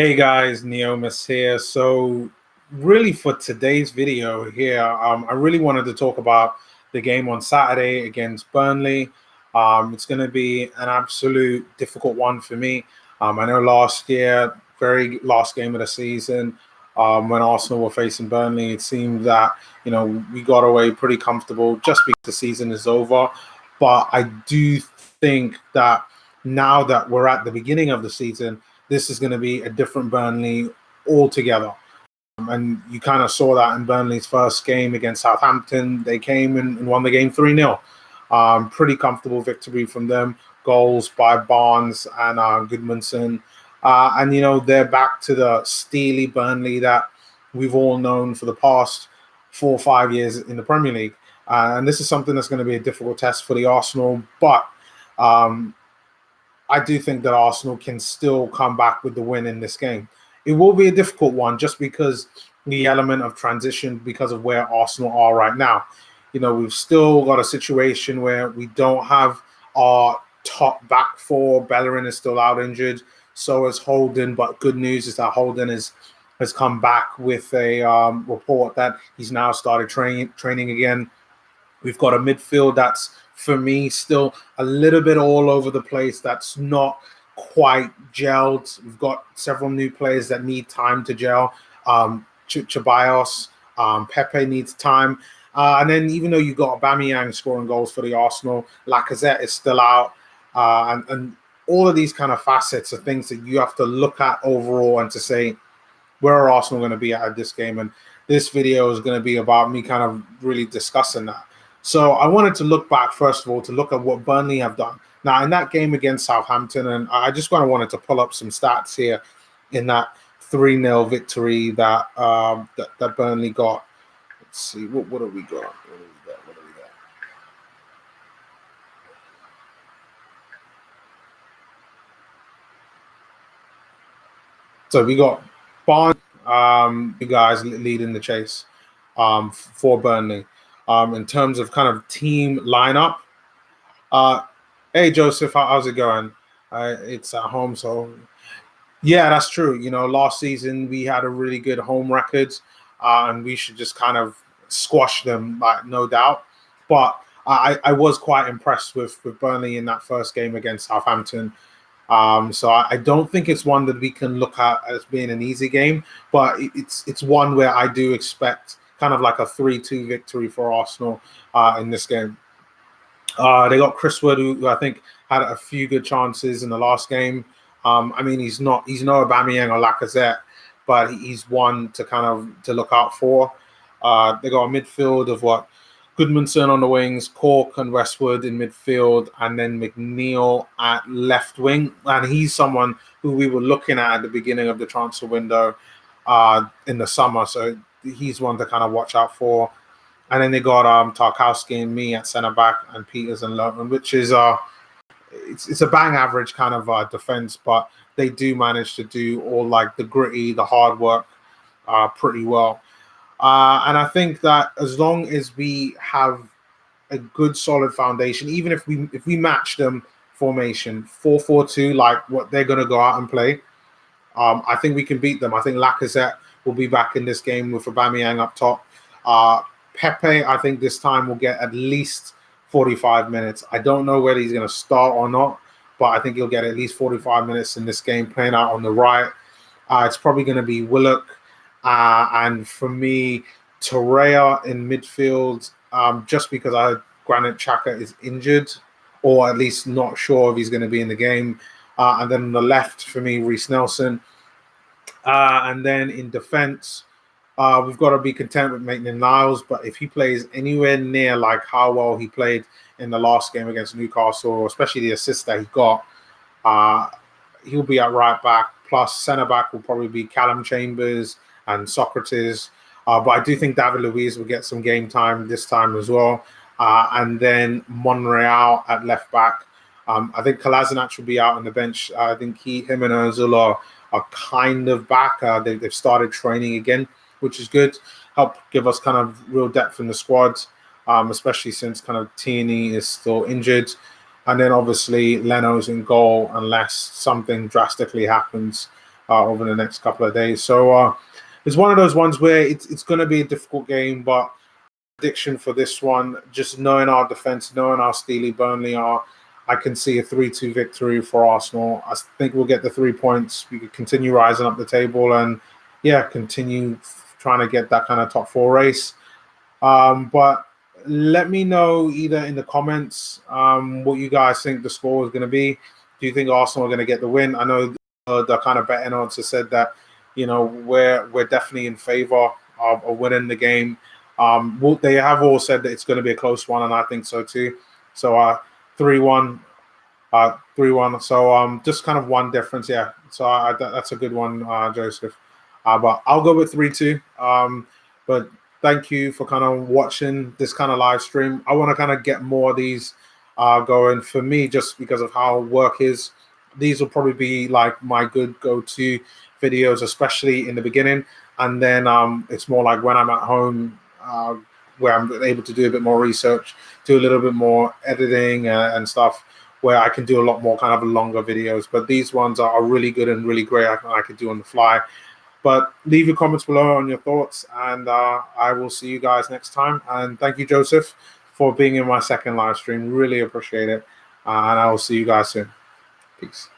Hey guys, Neomis here. So, really, for today's video here, I really wanted to talk about the game on Saturday against Burnley. It's going to be an absolute difficult one for me. I know last year, very last game of the season, when Arsenal were facing Burnley, it seemed that we got away pretty comfortable just because the season is over. But I do think that now that we're at the beginning of the season, this is going to be a different Burnley altogether. And you kind of saw that in Burnley's first game against Southampton. They came and won the game 3-0. Pretty comfortable victory from them. Goals by Barnes and Goodmanson. They're back to the steely Burnley that we've all known for the past 4 or 5 years in the Premier League. And this is something that's going to be a difficult test for the Arsenal. But I do think that Arsenal can still come back with the win in this game. It will be a difficult one just because the element of transition, because of where Arsenal are right now. We've still got a situation where we don't have our top back four. Bellerin is still out injured. So is Holden. But good news is that Holden has come back with a report that he's now started training again. We've got a midfield that's, for me, still a little bit all over the place. That's not quite gelled. We've got several new players that need time to gel. Ceballos, Pepe needs time. And then even though you've got Aubameyang scoring goals for the Arsenal, Lacazette is still out. And all of these kind of facets are things that you have to look at overall and to say, where are Arsenal going to be at this game? And this video is going to be about me kind of really discussing that. So I wanted to look back, first of all, to look at what Burnley have done. Now, in that game against Southampton, and I just kind of wanted to pull up some stats here in that 3-0 victory that that Burnley got. Let's see, what have we got? What do we got? So we got Barnes, you guys leading the chase for Burnley. In terms of kind of team lineup. Hey, Joseph, how's it going? It's at home, so yeah, that's true. Last season we had a really good home record, and we should just kind of squash them, like, no doubt. But I was quite impressed with Burnley in that first game against Southampton. So I don't think it's one that we can look at as being an easy game, but it's one where I do expect kind of like a 3-2 victory for Arsenal in this game. They got Chris Wood, who I think had a few good chances in the last game. He's no Aubameyang or Lacazette, but he's one to look out for. They got a midfield of Goodmanson on the wings, Cork and Westwood in midfield, and then McNeil at left wing. And he's someone who we were looking at the beginning of the transfer window in the summer. So he's one to kind of watch out for. And then they got Tarkowski and me at centre back, and Peters and Loveman, which is it's a bang average kind of defense, but they do manage to do all like the gritty, the hard work pretty well. And I think that as long as we have a good solid foundation, even if we match them formation 4-4-2, like what they're going to go out and play, I think we can beat them. I think Lacazette will be back in this game with Aubameyang up top. Pepe, I think this time will get at least 45 minutes. I don't know whether he's going to start or not, but I think he'll get at least 45 minutes in this game playing out on the right. It's probably going to be Willock. And for me, Torreira in midfield, just because Granit Xhaka is injured, or at least not sure if he's going to be in the game. And then on the left, for me, Reece Nelson. And then in defense, we've got to be content with Maitland-Niles, but if he plays anywhere near like how well he played in the last game against Newcastle, especially the assist that he got, he'll be at right back. Plus, centre back will probably be Callum Chambers and Socrates. But I do think David Luiz will get some game time this time as well. And then Monreal at left back. I think Kolasinac will be out on the bench. I think him and Ozil are kind of back. They've started training again, which is good. Help give us kind of real depth in the squad, especially since kind of Tierney is still injured. And then obviously Leno's in goal unless something drastically happens over the next couple of days. So it's one of those ones where it's going to be a difficult game, but prediction for this one, just knowing our defense, knowing how steely Burnley are, I can see a 3-2 victory for Arsenal. I think we'll get the 3 points. We could continue rising up the table and, yeah, continue trying to get that kind of top four race. But let me know either in the comments what you guys think the score is going to be. Do you think Arsenal are going to get the win? I know the kind of betting odds have said that, we're definitely in favor of winning the game. They have all said that it's going to be a close one, and I think so too. So 3-1, 3-1. So just kind of one difference, yeah. So that's a good one, Joseph. But I'll go with 3-2. But thank you for kind of watching this kind of live stream. I want to kind of get more of these going. For me, just because of how work is, these will probably be like my good go-to videos, especially in the beginning. And then it's more like when I'm at home, where I'm able to do a bit more research, do a little bit more editing and stuff, where I can do a lot more kind of longer videos. But these ones are really good and really great. I can do on the fly. But leave your comments below on your thoughts, and I will see you guys next time. And thank you, Joseph, for being in my second live stream. Really appreciate it. And I will see you guys soon. Peace.